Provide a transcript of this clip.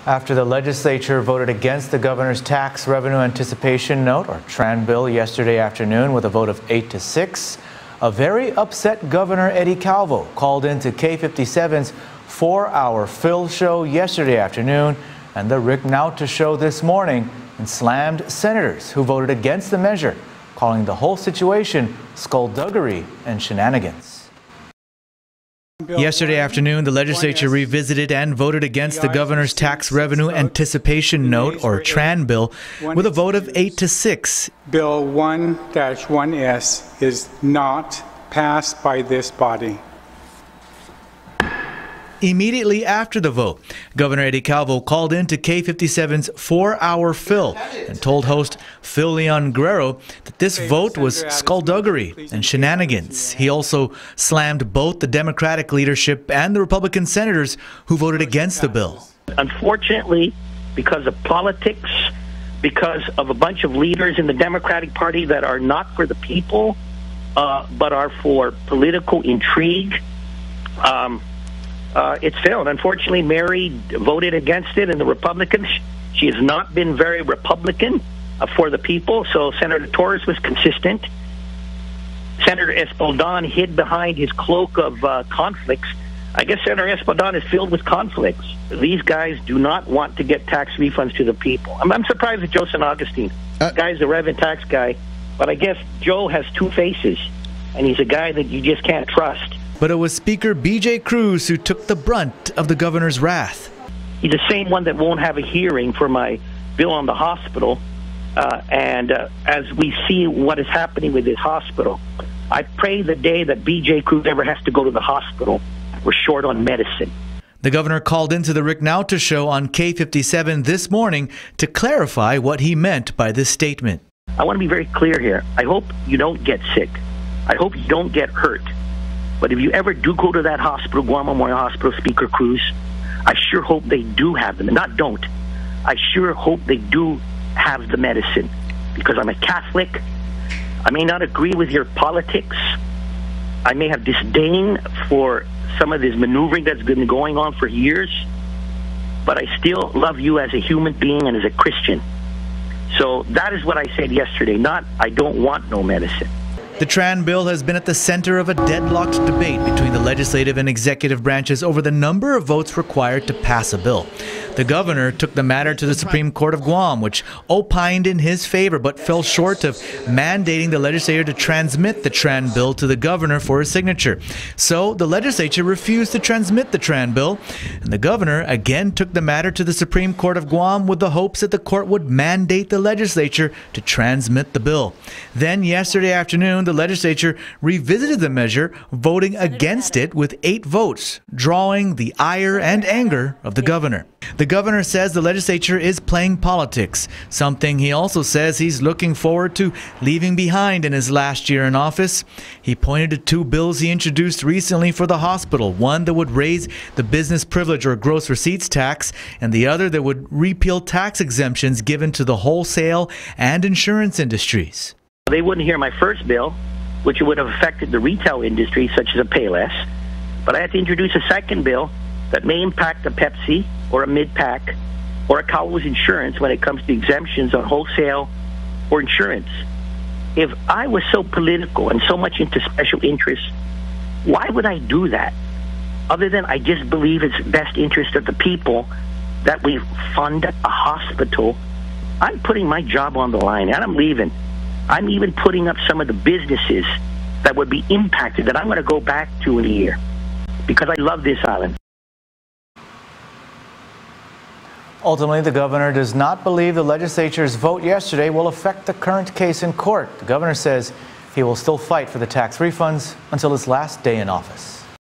After the legislature voted against the governor's tax revenue anticipation note, or TRAN bill, yesterday afternoon with a vote of 8-6, a very upset Governor Eddie Calvo called into K57's 4-hour Phil show yesterday afternoon and the Rick Nauta show this morning and slammed senators who voted against the measure, calling the whole situation skullduggery and shenanigans. Yesterday afternoon, the legislature revisited and voted against the governor's tax revenue anticipation note, or TRAN bill, with a vote of 8-6. Bill 1-1S is not passed by this body. Immediately after the vote, Governor Eddie Calvo called into K57's 4-hour Phil and told host Phil Leon Guerrero that this vote was skullduggery and shenanigans. He also slammed both the Democratic leadership and the Republican senators who voted against the bill. Unfortunately, because of politics, because of a bunch of leaders in the Democratic Party that are not for the people, but are for political intrigue, it's failed. Unfortunately, Mary voted against it, and the Republicans, she has not been very Republican for the people, so Senator Torres was consistent. Senator Espaldon hid behind his cloak of conflicts. I guess Senator Espaldon is filled with conflicts. These guys do not want to get tax refunds to the people. I'm surprised at Joe San Augustine. This guy's a revenue tax guy, but I guess Joe has two faces, and he's a guy that you just can't trust. But it was Speaker Cruz who took the brunt of the governor's wrath. He's the same one that won't have a hearing for my bill on the hospital. As we see what is happening with this hospital, I pray the day that Cruz ever has to go to the hospital, we're short on medicine. The governor called into the Rick Nauta show on K57 this morning to clarify what he meant by this statement. I want to be very clear here. I hope you don't get sick. I hope you don't get hurt. But if you ever do go to that hospital, GUAM Memorial Hospital, Speaker Cruz, I sure hope they do have them. Not don't. I sure hope they do have the medicine. Because I'm a Catholic. I may not agree with your politics. I may have disdain for some of this maneuvering that's been going on for years. But I still love you as a human being and as a Christian. So that is what I said yesterday. Not, I don't want no medicine. The TRAN bill has been at the center of a deadlocked debate between the legislative and executive branches over the number of votes required to pass a bill. The governor took the matter to the Supreme Court of Guam, which opined in his favor but fell short of mandating the legislature to transmit the TRAN bill to the governor for his signature. So the legislature refused to transmit the TRAN bill, and the governor again took the matter to the Supreme Court of Guam with the hopes that the court would mandate the legislature to transmit the bill. Then yesterday afternoon, the legislature revisited the measure, voting against it with 8 votes, drawing the ire and anger of the governor. The governor says the legislature is playing politics, something he also says he's looking forward to leaving behind in his last year in office. He pointed to 2 bills he introduced recently for the hospital, one that would raise the business privilege or gross receipts tax, and the other that would repeal tax exemptions given to the wholesale and insurance industries. They wouldn't hear my first bill, which would have affected the retail industry, such as a Payless. But I had to introduce a second bill that may impact a Pepsi or a Mid-Pac or a Cowboys Insurance when it comes to exemptions on wholesale or insurance. If I was so political and so much into special interests, why would I do that? Other than I just believe it's best interest of the people that we fund a hospital. I'm putting my job on the line, and I'm leaving. I'm even putting up some of the businesses that would be impacted that I'm going to go back to in a year because I love this island. Ultimately, the governor does not believe the legislature's vote yesterday will affect the current case in court. The governor says he will still fight for the tax refunds until his last day in office.